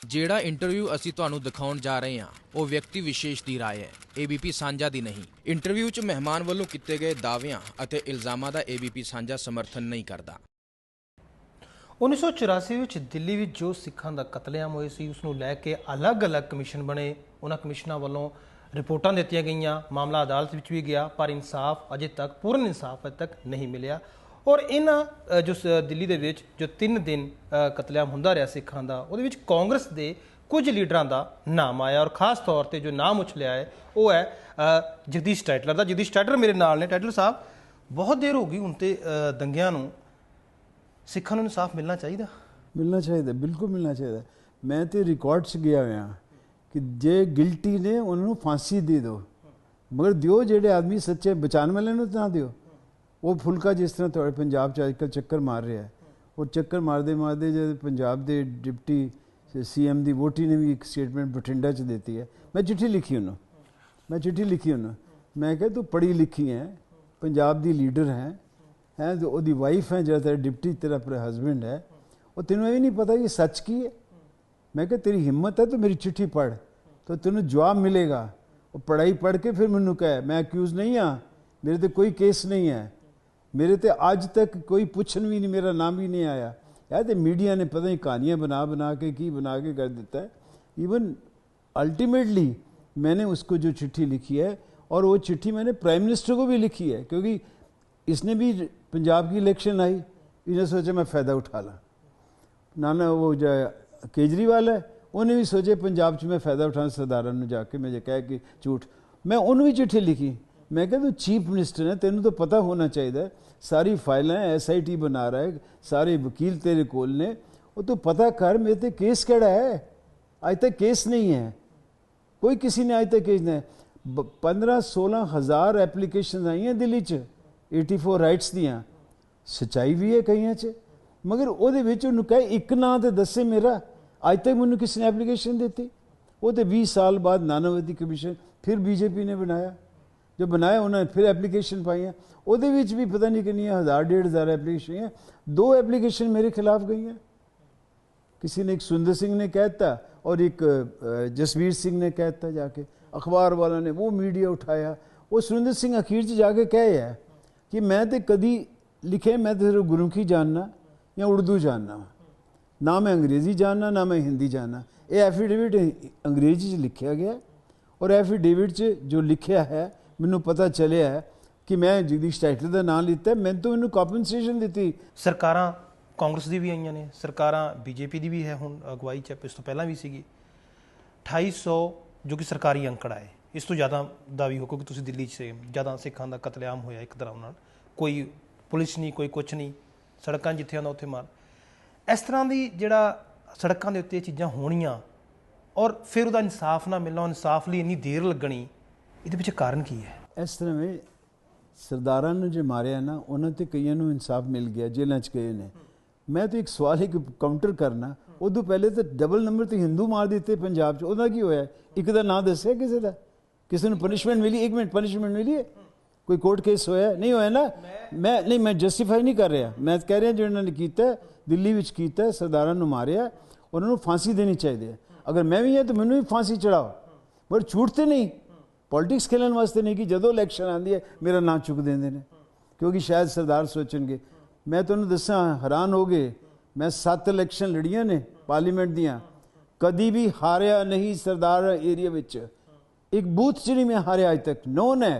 ਜਿਹੜਾ ਇੰਟਰਵਿਊ ਅਸੀਂ ਤੁਹਾਨੂੰ ਦਿਖਾਉਣ ਜਾ ਰਹੇ ਹਾਂ ਉਹ ਵਿਅਕਤੀ ਵਿਸ਼ੇਸ਼ ਦੀ ਰਾਏ ਹੈ, ਏਬੀਪੀ ਸਾਂਝਾ ਦੀ ਨਹੀਂ। ਇੰਟਰਵਿਊ 'ਚ ਮਹਿਮਾਨ ਵੱਲੋਂ ਕੀਤੇ ਗਏ ਦਾਅਵਿਆਂ ਅਤੇ ਇਲਜ਼ਾਮਾਂ ਦਾ ਏਬੀਪੀ ਸਾਂਝਾ ਸਮਰਥਨ ਨਹੀਂ ਕਰਦਾ। 1984 ਵਿੱਚ ਦਿੱਲੀ ਵਿੱਚ ਜੋ ਸਿੱਖਾਂ ਦਾ ਕਤਲੇਆਮ ਹੋਏ ਸੀ ਉਸ ਨੂੰ ਲੈ ਕੇ ਅਲੱਗ-ਅਲੱਗ ਕਮਿਸ਼ਨ ਬਣੇ। ਉਹਨਾਂ ਕਮਿਸ਼ਨਾਂ ਵੱਲੋਂ ਰਿਪੋਰਟਾਂ ਦਿੱਤੀਆਂ ਗਈਆਂ, ਮਾਮਲਾ ਅਦਾਲਤ ਵਿੱਚ ਵੀ ਗਿਆ, ਪਰ ਇਨਸਾਫ ਅਜੇ ਤੱਕ ਪੂਰਨ ਇਨਸਾਫ ਅਜੇ ਤੱਕ ਨਹੀਂ ਮਿਲਿਆ। ਔਰ ਇਹਨਾਂ ਜੋ ਦਿੱਲੀ ਦੇ ਵਿੱਚ ਜੋ 3 ਦਿਨ ਕਤਲੇਆਮ ਹੁੰਦਾ ਰਿਹਾ ਸਿੱਖਾਂ ਦਾ, ਉਹਦੇ ਵਿੱਚ ਕਾਂਗਰਸ ਦੇ ਕੁਝ ਲੀਡਰਾਂ ਦਾ ਨਾਮ ਆਇਆ ਔਰ ਖਾਸ ਤੌਰ ਤੇ ਜੋ ਨਾਮ ਉਛਲਿਆ ਹੈ ਉਹ ਹੈ ਜਗਦੀਸ਼ ਟਾਈਟਲਰ ਦਾ। ਜਗਦੀਸ਼ ਟਾਈਟਲਰ ਮੇਰੇ ਨਾਲ ਨੇ। ਟਾਈਟਲਰ ਸਾਹਿਬ, ਬਹੁਤ ਦੇਰ ਹੋ ਗਈ ਹੁਣ ਤੇ ਦੰਗਿਆਂ ਨੂੰ, ਸਿੱਖਾਂ ਨੂੰ ਇਨਸਾਫ ਮਿਲਣਾ ਚਾਹੀਦਾ? ਮਿਲਣਾ ਚਾਹੀਦਾ, ਬਿਲਕੁਲ ਮਿਲਣਾ ਚਾਹੀਦਾ। ਮੈਂ ਤੇ ਰਿਕਾਰਡ 'ਚ ਗਿਆ ਹੋਇਆ ਕਿ ਜੇ ਗਿਲਟੀ ਨੇ ਉਹਨਾਂ ਨੂੰ ਫਾਂਸੀ ਦੇ ਦਿਓ, ਮਗਰ ਦਿਓ ਜਿਹੜੇ ਆਦਮੀ ਸੱਚੇ ਬਚਾਉਣ ਵਾਲੇ ਨੂੰ ਨਾ ਦਿਓ। ਉਹ ਫੁਲਕਾ ਜਿਸ ਤਰ੍ਹਾਂ ਤੁਹਾਡੇ ਪੰਜਾਬ 'ਚ ਅੱਜ ਕੱਲ੍ਹ ਚੱਕਰ ਮਾਰ ਰਿਹਾ ਹੈ, ਉਹ ਚੱਕਰ ਮਾਰਦੇ ਮਾਰਦੇ ਜਦ ਪੰਜਾਬ ਦੇ ਡਿਪਟੀ CM ਦੀ ਵੋਟੀ ਨੇ ਵੀ ਇੱਕ ਸਟੇਟਮੈਂਟ ਬਠਿੰਡਾ 'ਚ ਦਿੱਤੀ ਹੈ। ਮੈਂ ਚਿੱਠੀ ਲਿਖੀ ਉਹਨੂੰ, ਮੈਂ ਕਿਹਾ ਤੂੰ ਪੜ੍ਹੀ ਲਿਖੀ ਹੈ, ਪੰਜਾਬ ਦੀ ਲੀਡਰ ਹੈ ਉਹਦੀ ਵਾਈਫ ਹੈ, ਜਿਹੜਾ ਤੇਰਾ ਡਿਪਟੀ ਤੇਰਾ ਹਸਬੈਂਡ ਹੈ, ਉਹ ਤੈਨੂੰ ਇਹ ਵੀ ਨਹੀਂ ਪਤਾ ਕਿ ਸੱਚ ਕੀ ਹੈ। ਮੈਂ ਕਿਹਾ ਤੇਰੀ ਹਿੰਮਤ ਹੈ ਤੂੰ ਮੇਰੀ ਚਿੱਠੀ ਪੜ੍ਹ ਤਾਂ ਤੈਨੂੰ ਜਵਾਬ ਮਿਲੇਗਾ। ਉਹ ਪੜ੍ਹਾਈ ਪੜ੍ਹ ਕੇ ਫਿਰ ਮੈਨੂੰ ਕਹੇ ਮੈਂ ਅਕਿਊਜ਼ ਨਹੀਂ ਹਾਂ, ਮੇਰੇ ਤੇ ਕੋਈ ਕੇਸ ਨਹੀਂ ਹੈ, ਮੇਰੇ ਤੇ ਅੱਜ ਤੱਕ ਕੋਈ ਪੁੱਛਣ ਵੀ ਨਹੀਂ, ਮੇਰਾ ਨਾਮ ਵੀ नहीं आया। यार तो मीडिया ने पता नहीं कहानियाँ बना के की बना के कर देता है। इवन अल्टीमेटली मैंने उसको जो चिट्ठी लिखी है और वो चिट्ठी मैंने प्राइम मिनिस्टर को भी लिखी है, क्योंकि इसने भी पंजाब की इलेक्शन आई, इन्हें सोचा मैं फ़ायदा उठा ला। नाना वो जो केजरीवाल है उन्हें भी सोचे पंजाब च मैं फ़ायदा उठाना, सरदारा में जाके मुझे कह कि झूठ। मैं उन्होंने भी चिट्ठी लिखी, मैं क्या तू चीफ मिनिस्टर है, तेनों तो पता होना चाहिए, सारी फाइलें SIT बना रहा है, सारे वकील तेरे कोल ने, वो तो पता कर मेरे ते केस केड़ा है। आज तक केस नहीं है, कोई किसी ने आज तक केस नहीं। 15-16 हज़ार एप्लीकेशन आई हैं दिल्ली च 84 राइट्स दियाँ, सच्चाई भी है कई च, मगर ਉਹਦੇ ਵਿੱਚ ਉਹਨੂੰ ਕਹੇ ਇੱਕ ਨਾਂ ਤੇ ਦੱਸੇ ਮੇਰਾ, ਅੱਜ तक ਮੈਨੂੰ किसी ने एप्लीकेशन देती। वो तो 20 साल बाद नानावती कमीशन फिर BJP ने बनाया, जो बनाया उन्होंने फिर एप्लीकेशन पाई हैं, ਉਹਦੇ ਵਿੱਚ भी पता नहीं कितनी 1000-1500 एप्लीकेशन हैं। 2 एप्लीकेशन मेरे खिलाफ गई हैं, किसी ने एक सुंदर सिंह ने कहता और एक जसवीर सिंह ने कहता, जाके अखबार वाला ने वो मीडिया उठाया। वो सुरेंद्र सिंह अखीर च जाके कहे है कि मैं तो कभी लिखे मैं तो सिर्फ गुरमुखी जानना या उर्दू जानना, ना मैं अंग्रेज़ी जानना ना मैं हिंदी जानना। ये एफिडेविट अंग्रेजी लिखा गया और एफिडेविट जो लिखा है मैनू पता चलिया है कि मैं जगदीश टाइटलर का नाम लिता, मैं तो मैनू कंपनसेशन दी। सरकारां कांग्रेस दी भी आईयां ने, सरकारां BJP दी भी है हुण अगवाई च, इस तो पहला भी सीगी। 2800 जो कि सरकारी अंकड़ा है, इस तो ज़्यादा दावी हो क्योंकि तुसीं दिल्ली से ज़्यादा सिखां दा कतलेआम होया एक तरह नाल, कोई पुलिस नहीं कोई कुछ नहीं, सड़कां जिथे आंदा उत्थे मार। इस तरह की जिहड़ा सड़कों के उत्ते चीज़ां होणियां और फिर उहदा इंसाफ ना मिलना, इंसाफ लई इन्नी देर लगनी, इहदे पिछे कारण की है? इस तरह में सरदारां ने जो मारिया ना उन्होंने तो कईयां नूं इंसाफ मिल गया, जेलों च गए ने। मैं तो एक सवाल एक काउंटर करना, उदों पहले तो डबल नंबर तो हिंदू मार दिते पंजाब च, उहदा की होया? एक दा नाम दस्सिया किसी का, किसी नूं पनिशमेंट मिली? 1 मिनट, पनिशमेंट मिली है? कोई कोर्ट केस होया? नहीं होया ना। मैं जस्टिफाई नहीं कर रहा, मैं कह रहा जो इन्होंने किया दिल्ली विच किया, सरदारां नूं मारिया, उन्होंने फांसी देनी चाहिए। अगर मैं भी है तो मैनू भी फांसी चढ़ाओ, पर छूटते नहीं, पॉलिटिक्स खेलने वास्ते नहीं कि जदों इलैक्शन आती है मेरा नाम चुक देंगे ने, क्योंकि शायद सरदार सोचणगे। मैं तुहानूं दस्सां हैरान हो गए, मैं 7 इलैक्शन लड़ियां ने पार्लीमेंट दियां, कदी भी हारिया नहीं सरदार एरिया विच, एक बूथ च नहीं मैं हारिया अज तक, नोन है।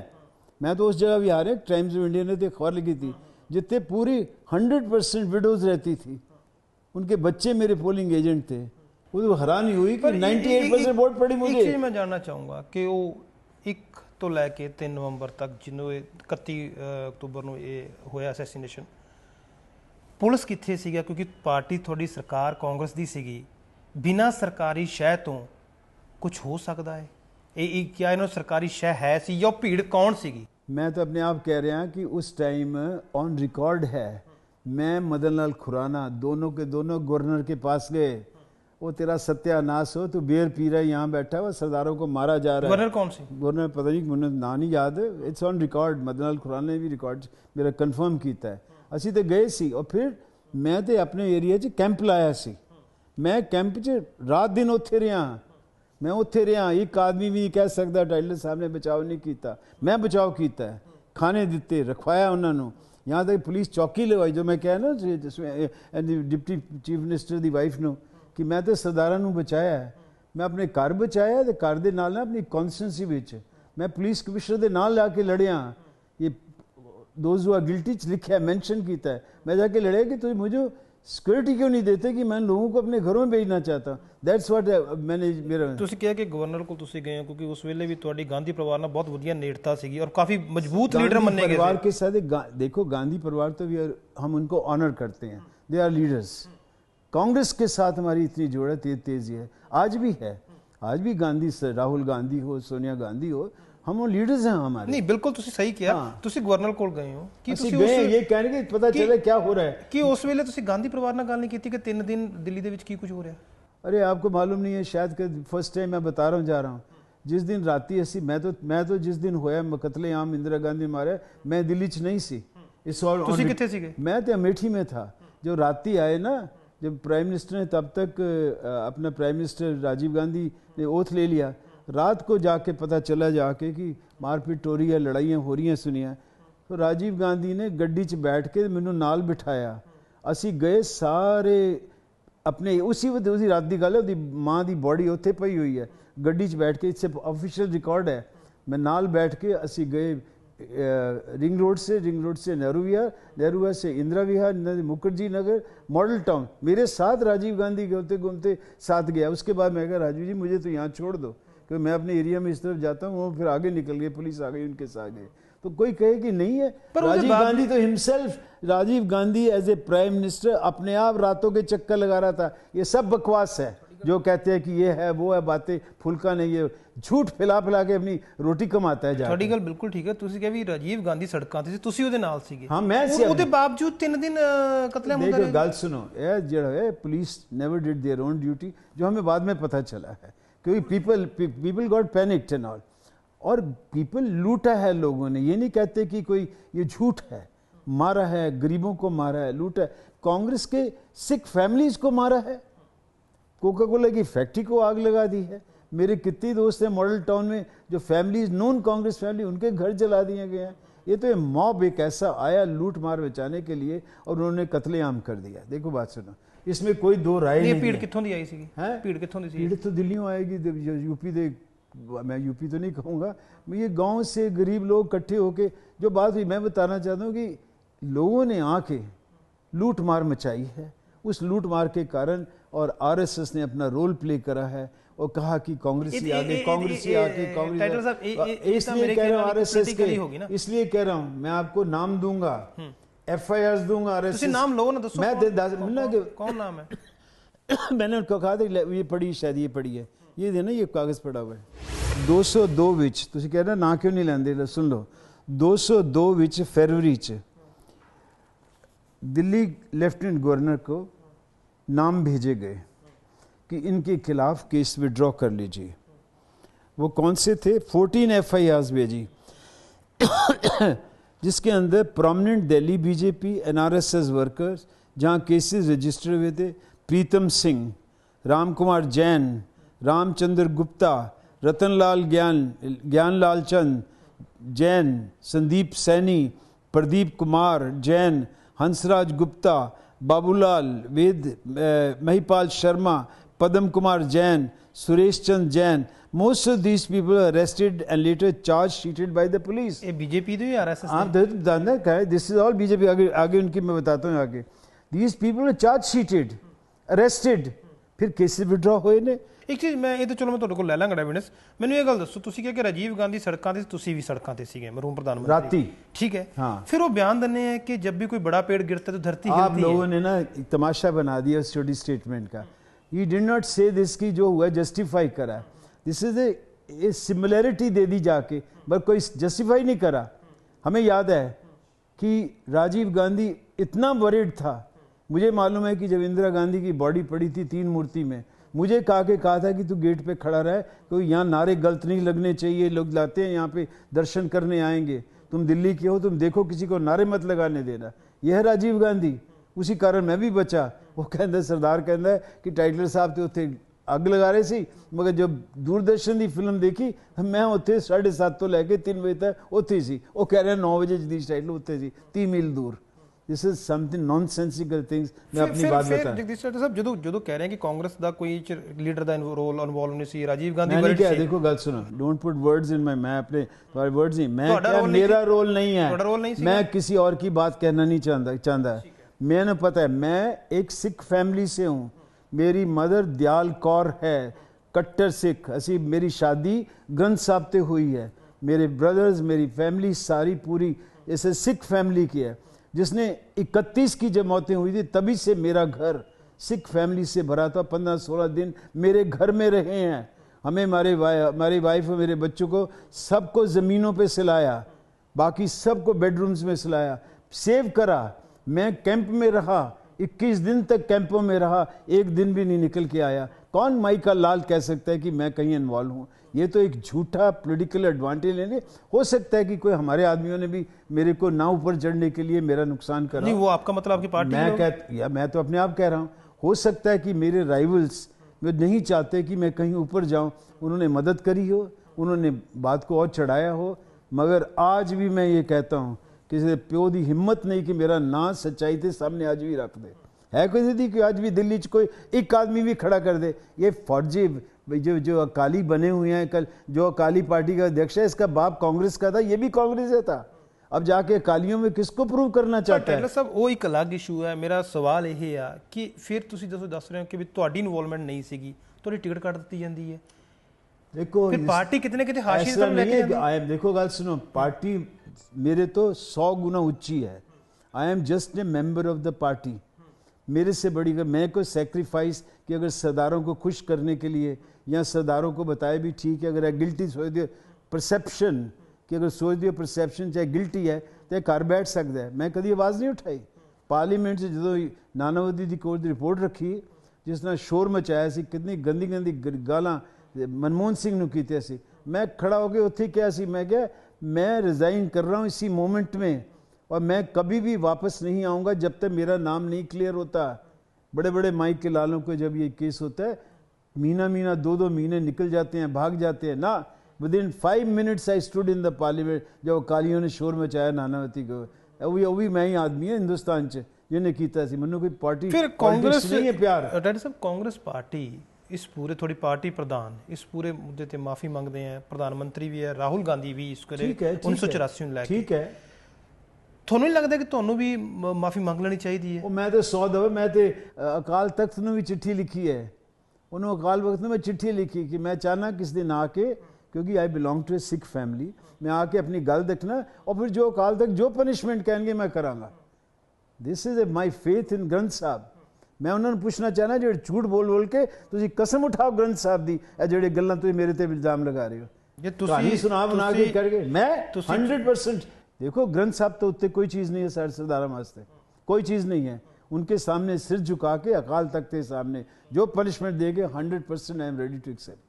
मैं तो उस जगह भी हारे, टाइम्स ऑफ इंडिया ने तो खबर लिखी थी जितने पूरी 100% विडोज रहती थी, उनके बच्चे मेरे पोलिंग एजेंट थे। वो तो हैरानी हुई कि 98% वोट पड़ी मुझे। एक चीज़ मैं जानना चाहूँगा कि वो 1 तो लैके 3 नवंबर तक जिन्हों 31 अक्तूबर को ये होया असैसीनेशन, पुलिस कित्थे सीगा? क्योंकि पार्टी थोड़ी सरकार कांग्रेस दी सीगी, बिना सरकारी शह तो कुछ हो सकता है? ये क्या इन्होंने सरकारी शह है सी या भीड़ कौन सीगी? मैं तो अपने आप कह रहा कि उस टाइम ऑन रिकॉर्ड है, मैं मदन लाल खुराना दोनों के दोनों गवर्नर के पास गए, वो तेरा सत्यानाश हो, तो बेर पी रहा है यहाँ बैठा हुआ, सरदारों को मारा जा रहा है। गवर्नर कौन सी? गवर्नर पता नहीं, मुझे ना नहीं याद है, it's on record, Madan Lal Khurana ने भी रिकॉर्ड मेरा कन्फर्म किया है। असी तो गए सी और फिर मैं तो अपने एरिया च कैंप लाया सी, मैं कैंप च रात दिन उत्थे रहा, मैं उत्थे रहा। एक आदमी भी नहीं कह सकता टाइलर साहब ने बचाव नहीं किया, मैं बचाव किया है, खाने दिते, रखवाया उन्होंने। यहाँ तक पुलिस चौकी लगवाई, जो मैं कह ना जिसमें डिप्टी चीफ मिनिस्टर की वाइफ न कि मैं तो सरदारा बचाया है, मैं अपने घर बचाया, तो घर के नाल ना अपनी कॉन्स्टिट्यूंसी विच मैं पुलिस कमिश्नर के नाल जाके लड़िया। ये दोज हु आर गिल्टी च लिखा है, मैंशन किया है, मैं जाके लड़िया कि तुम मुझे सिक्योरिटी क्यों नहीं देते कि मैं लोगों को अपने घरों में भेजना चाहता। दैट्स व्हाट मैंने मेरा ਤੁਸੀਂ ਕਿਹਾ ਕਿ ਗਵਰਨਰ ਕੋਲ ਤੁਸੀਂ ਗਏ ਹੋ ਕਿਉਂਕਿ ਉਸ ਵੇਲੇ ਵੀ ਤੁਹਾਡੀ ਗਾਂਧੀ ਪਰਿਵਾਰ ਨਾਲ ਬਹੁਤ ਵਧੀਆ ਨੇੜਤਾ ਸੀਗੀ ਔਰ ਕਾਫੀ ਮਜ਼ਬੂਤ ਲੀਡਰ ਮੰਨੇ गए परिवार के साथ देखो गांधी परिवार तो हम उनको ऑनर करते हैं, दे आर लीडर्स। कांग्रेस के साथ हमारी इतनी जोड़त तेजी है, आज भी है, आज भी गांधी से राहुल गांधी हो, सोनिया गांधी हो, हम वो लीडर्स हैं हमारे। नहीं बिल्कुल ਤੁਸੀਂ ਸਹੀ ਕਿਹਾ, ਤੁਸੀਂ ਗਵਰਨਰ ਕੋਲ ਗਏ ਹੋ ਕਿ ਤੁਸੀਂ गए ये कहने के पता चले क्या हो रहा है ਕਿ ਉਸ ਵੇਲੇ ਤੁਸੀਂ ਗਾਂਧੀ ਪਰਿਵਾਰ ਨਾਲ ਗੱਲ ਨਹੀਂ ਕੀਤੀ ਕਿ 3 ਦਿਨ ਦਿੱਲੀ ਦੇ ਵਿੱਚ ਕੀ ਕੁਝ ਹੋ ਰਿਹਾ। अरे आपको मालूम नहीं है शायद कि फर्स्ट टाइम मैं बता रहा हूँ जा रहा हूँ, जिस दिन राती असी मैं तो जिस दिन होया कत्लेआम इंदिरा गांधी मारे, मैं दिल्ली च नहीं सी। इस ਤੁਸੀਂ ਕਿੱਥੇ ਸੀਗੇ? मैं तो अमेठी में था। जो राती आए ना, जब प्राइम मिनिस्टर ने तब तक अपना प्राइम मिनिस्टर राजीव गांधी ने ओथ ले लिया, रात को जाके पता चला जाके कि मारपीट हो रही है, लड़ाइयाँ हो रही हैं सुनिया। तो राजीव गांधी ने गड्डी च बैठ के मैनू नाल बिठाया, असी गए सारे अपने उसी रात की गल है, माँ की बॉडी उत्थे पई हुई है, गड्डी च बैठ के, इससे ऑफिशियल रिकॉर्ड है, मैं नाल बैठ के असी गए रिंग रोड से नेहरू विहार से इंदिरा विहार, मुखर्जी नगर, मॉडल टाउन, मेरे साथ राजीव गांधी घूमते घूमते साथ गया। उसके बाद मैं कहा राजीव जी मुझे तो यहाँ छोड़ दो, क्योंकि मैं अपने एरिया में इस तरफ जाता हूँ, वो फिर आगे निकल गए, पुलिस आ गई, उनके साथ गए। तो कोई कहे कि नहीं है, राजीव गांधी तो himself, Rajiv Gandhi as a prime minister अपने आप रातों के चक्कर लगा रहा था। ये सब बकवास है जो कहते हैं कि ये है वो है, बातें फुल्का नहीं, ये झूठ फैला के अपनी रोटी कमाता है। ਤੁਹਾਡੀ ਗੱਲ ਬਿਲਕੁਲ ਠੀਕ ਹੈ, ਤੁਸੀਂ ਕਿਹਾ ਵੀ ਰਾਜੀਵ ਗਾਂधी ਸੜਕਾਂ ਤੇ ਸੀ, ਤੁਸੀਂ ਉਹਦੇ ਨਾਲ ਸੀਗੇ। ਹਾਂ ਮੈਂ ਸੀ। ਉਹਦੇ ਬਾਵਜੂਦ 3 ਦਿਨ ਕਤਲੇਆਮ ਹੁੰਦਾ ਰਿਹਾ। ਗੱਲ सुनो, ये जो है police never did their own duty, जो हमें बाद में पता चला है, क्योंकि people got panicked and all, और पीपल लूटा है लोगों ने। ये नहीं कहते कि कोई ये झूठ है, मारा है, गरीबों को मारा है, लूटा है, कांग्रेस के सिख फैमिलीज को मारा है, कोका कोला की फैक्ट्री को आग लगा दी है। मेरे कितने दोस्त हैं मॉडल टाउन में जो फैमिलीज नॉन कांग्रेस फैमिली, उनके घर जला दिए गए हैं। ये तो मॉब एक ऐसा आया लूट मार बचाने के लिए और उन्होंने कत्लेआम कर दिया। देखो बात सुनो, इसमें कोई दो राय नहीं है। भीड़ कित्थों दी आई सी? भीड़ कित्थों दी सी? भीड़ तो दिल्लियों आएगी, यूपी दे, मैं यूपी तो नहीं कहूँगा, ये गांव से गरीब लोग इकट्ठे होके जो बात हुई, मैं बताना चाहता हूँ कि लोगों ने आके लूट मार मचाई है। उस लूट मार के कारण और आरएसएस ने अपना रोल प्ले करा है और कहा कि कांग्रेस ही आगे, कांग्रेस ही आगे, कांग्रेस। इसलिए कह रहा हूँ आरएसएस के, इसलिए कह रहा हूँ मैं आपको नाम दूंगा, एफआईआर दूंगा आरएसएस। नाम लोगों ने दसो, मैं कौन नाम है? मैंने उनको कहा था ये पढ़ी, शायद ये पढ़ी है, ये देना, ये कागज पड़ा हुआ है। 202 विच तुसी कह रहे ना क्यों नहीं लेंदे, सुन लो, 202 विच फरवरी च दिल्ली लेफ्टिनेंट गवर्नर को नाम भेजे गए कि इनके खिलाफ केस विड्रॉ कर लीजिए। वो कौन से थे? 14 एफआईआर भेजी जिसके अंदर प्रोमिनेंट दिल्ली बीजेपी एनआरएसएस वर्कर्स, जहाँ केसेस रजिस्टर हुए थे, प्रीतम सिंह, राम कुमार जैन, रामचंद्र गुप्ता, रतनलाल ज्ञानलाल चंद जैन, संदीप सैनी, प्रदीप कुमार जैन, हंसराज गुप्ता, बाबूलाल वेद, Mahipal Sharma, Padam Kumar Jain, Suresh Chand Jain. Most of these people were arrested and later charge sheeted by the police. ये बीजेपी तो या आरएसएस? आप जानना क्या है? This is all BJP। आगे उनकी मैं बताता हूँ आगे। These people were charge sheeted, arrested, फिर केसेस विड्रॉ हुए ने। एक चीज़ मैं ये तो चलो मैं ਤੁਹਾਡੇ ਕੋਲ ਲੈ ਲਾਂਗਾ एविडेंस, ਮੈਨੂੰ ਇਹ ਗੱਲ ਦੱਸੋ, ਤੁਸੀਂ ਕਿਹਾ ਕਿ ਰਾਜੀਵ ਗਾਂधी ਸੜਕਾਂ ਤੇ, ਤੁਸੀਂ ਵੀ ਸੜਕਾਂ ਤੇ ਸੀਗੇ, ਮਰਹੂਮ प्रधानमंत्री राती, ठीक है। हाँ। फिर वो बयान देने हैं कि जब भी कोई बड़ा पेड़ गिरता है तो धरती हिलती है। आप लोगों ने ना तमाशा बना दिया उस छोटी स्टेटमेंट का। He did not say this की जो हुआ जस्टिफाई करा, दिस इज ए सिमिलैरिटी दे दी जाके, बट कोई जस्टिफाई नहीं करा। हमें याद है कि राजीव गांधी इतना वरीड था, मुझे मालूम है कि जब इंदिरा गांधी की बॉडी पड़ी थी 3 मूर्ति में, मुझे कहा था कि तू गेट पे खड़ा रहे, कोई यहाँ नारे गलत नहीं लगने चाहिए, लोग लाते हैं यहाँ पे दर्शन करने आएंगे, तुम दिल्ली के हो, तुम देखो किसी को नारे मत लगाने देना। यह है राजीव गांधी। उसी कारण मैं भी बचा। वो कहता सरदार कहता है कि टाइटलर साहब तो उत्थे ਅੱਗ ਲਗਾ ਰਹੇ ਸੀ, ਮਗਰ ਜਦ ਦੂਰਦਰਸ਼ਨ ਦੀ ਫਿਲਮ ਦੇਖੀ ਮੈਂ ਉੱਥੇ 7:30 ਤੋਂ ਲੈ ਕੇ 3 ਵਜੇ ਤੱਕ ਉੱਥੇ ਸੀ। ਉਹ ਕਹਿ ਰਿਹਾ 9 ਵਜੇ ਜਦੀਦ ਟਾਈਟਲ ਉੱਥੇ ਸੀ 30 ਮੀਲ ਦੂਰ। This is something nonsensical things. ਮੈਂ ਆਪਣੀ ਬਾਤ ਬਤਾ ਜਗਦੀਸ਼ ਸਾਹਿਬ ਜਦੋਂ ਕਹਿ ਰਹੇ ਕਿ ਕਾਂਗਰਸ ਦਾ ਕੋਈ ਲੀਡਰ ਦਾ ਰੋਲ ਇਨਵੋਲਵ ਨਹੀਂ ਸੀ, ਰਾਜੀਵ ਗਾਂਧੀ ਬਾਰੇ ਸੀ। ਦੇਖੋ ਗੱਲ ਸੁਣੋ, don't put words in my, मैं अपने तुम्हारे वर्ड्स नहीं, मैं क्या मेरा रोल नहीं है, मैं किसी और की बात कहना नहीं चाहता। मैंने पता है मैं एक सिख फैमिली से हूँ, मेरी मदर दयाल कौर है, कट्टर सिख। असी मेरी शादी ग्रंथ साहब से हुई है, मेरे ब्रदर्स मेरी फैमिली सारी पूरी ऐसे सिख फैमिली की है, जिसने 31 की जब मौतें हुई थी तभी से मेरा घर सिख फैमिली से भरा था। 15-16 दिन मेरे घर में रहे हैं। हमें हमारी वाइफ और मेरे बच्चों को सबको ज़मीनों पे सिलाया, बाकी सबको बेडरूम्स में सिलाया, सेव करा। मैं कैंप में रहा, 21 दिन तक कैंपों में रहा, एक दिन भी नहीं निकल के आया। कौन माई का लाल कह सकता है कि मैं कहीं इन्वॉल्व हूँ? ये तो एक झूठा पॉलिटिकल एडवांटेज लेने। हो सकता है कि कोई हमारे आदमियों ने भी मेरे को ना ऊपर चढ़ने के लिए मेरा नुकसान करा। नहीं, वो आपका मतलब आपकी पार्टी मैं तो अपने आप कह रहा हूँ, हो सकता है कि मेरे राइवल्स वे नहीं चाहते कि मैं कहीं ऊपर जाऊँ, उन्होंने मदद करी हो, उन्होंने बात को और चढ़ाया हो। मगर आज भी मैं ये कहता हूँ, किसी प्यो की हिम्मत नहीं कि मेरा ना सच्चाई के सामने आज भी रख दे। है कोई दी कि आज भी दिल्ली कोई एक आदमी भी खड़ा कर दे। ये फौजी जो अकाली बने हुए हैं, कल जो अकाली पार्टी का अध्यक्ष है, इसका बाप कांग्रेस का था, ये भी कांग्रेस था। अब जाके अकालियों में किसको प्रूव करना चाहता है? सब वो एक अलग इशू है। मेरा सवाल यह है कि फिर तुसी दस रहे हो कि तुहाडी इन्वॉल्वमेंट नहीं सीगी, तो टिकट कट दी जाती है। देखो फिर पार्टी कितने कितने हाशिए तक लेके जाती है। देखो गल सुनो, पार्टी मेरे तो 100 गुना ऊंची है। I am just a member of the party. मेरे से बड़ी मैं कोई सेक्रीफाइस कि अगर सरदारों को खुश करने के लिए या सरदारों को बताए भी ठीक है, अगर गिल्टी सोच दियो परसेप्शन कि अगर सोच दियो परसेप्शन चाहे गिल्टी है तो घर बैठ सकता है। मैं कभी आवाज़ नहीं उठाई। पार्लीमेंट से जो नानावती की कोर्ट की रिपोर्ट रखी, जिस तरह शोर मचाया सी, कितनी गंदी गंदी गालां मनमोहन सिंह नूं कीतियां सी, मैं खड़ा होकर उत्थे क्या सी, मैं क्या मैं रिज़ाइन कर रहा हूँ इसी मोमेंट में, और मैं कभी भी वापस नहीं आऊँगा जब तक मेरा नाम नहीं क्लियर होता। बड़े बड़े माइक के लालों को जब ये केस होता है, महीना 2-2 महीने निकल जाते हैं, भाग जाते हैं ना। Within 5 minutes I stood in the parliament जब अकालियों ने शोर मचाया नानावती को। वो भी मैं ही आदमी है हिंदुस्तान च जिन्हें कीता सी। मैनू कोई पार्टी फिर कांग्रेस नहीं है प्यार। डॉक्टर साहब, कांग्रेस पार्टी इस पूरे थोड़ी पार्टी प्रधान इस पूरे मुद्दे ते माफी मांगते हैं, प्रधानमंत्री भी है, राहुल गांधी भी इसको 1984 ਨੂੰ ਲੈ ਕੇ। ठीक है, ਤੁਹਾਨੂੰ ਨਹੀਂ ਲੱਗਦਾ ਕਿ ਤੁਹਾਨੂੰ ਵੀ ਮਾਫੀ ਮੰਗ ਲੈਣੀ ਚਾਹੀਦੀ ਹੈ? ਉਹ ਮੈਂ ਤੇ 100 ਦਫਾ ਮੈਂ ਤੇ ਅਕਾਲ ਤਖਤ ਨੂੰ ਵੀ ਚਿੱਠੀ ਲਿਖੀ ਹੈ। ਉਹਨੂੰ ਅਕਾਲ ਵਕਤ ਨੂੰ ਮੈਂ ਚਿੱਠੀ ਲਿਖੀ ਕਿ ਮੈਂ ਚਾਹਨਾ ਕਿਸ ਦਿਨ ਆ ਕੇ, क्योंकि I belong to a Sikh family, मैं आके अपनी गल देखना और फिर जो अकाल तक जो पनिशमेंट कहेंगे मैं करांगा। This is my faith in Granth Sahib. मैं उन्होंने पूछना चाहना जो झूठ बोल के तुम कसम उठाओ ग्रंथ साहब की, जो गल्लां तुम मेरे ते इल्जाम लगा रहे हो, कहानी सुना बना के करके। मैं 100% देखो ग्रंथ साहब तो उत्ते कोई चीज़ नहीं है सरदारा वास्ते, कोई चीज़ नहीं है। उनके सामने सिर झुका के अकाल तख्त के सामने जो पनिशमेंट देंगे 100% I am ready to accept.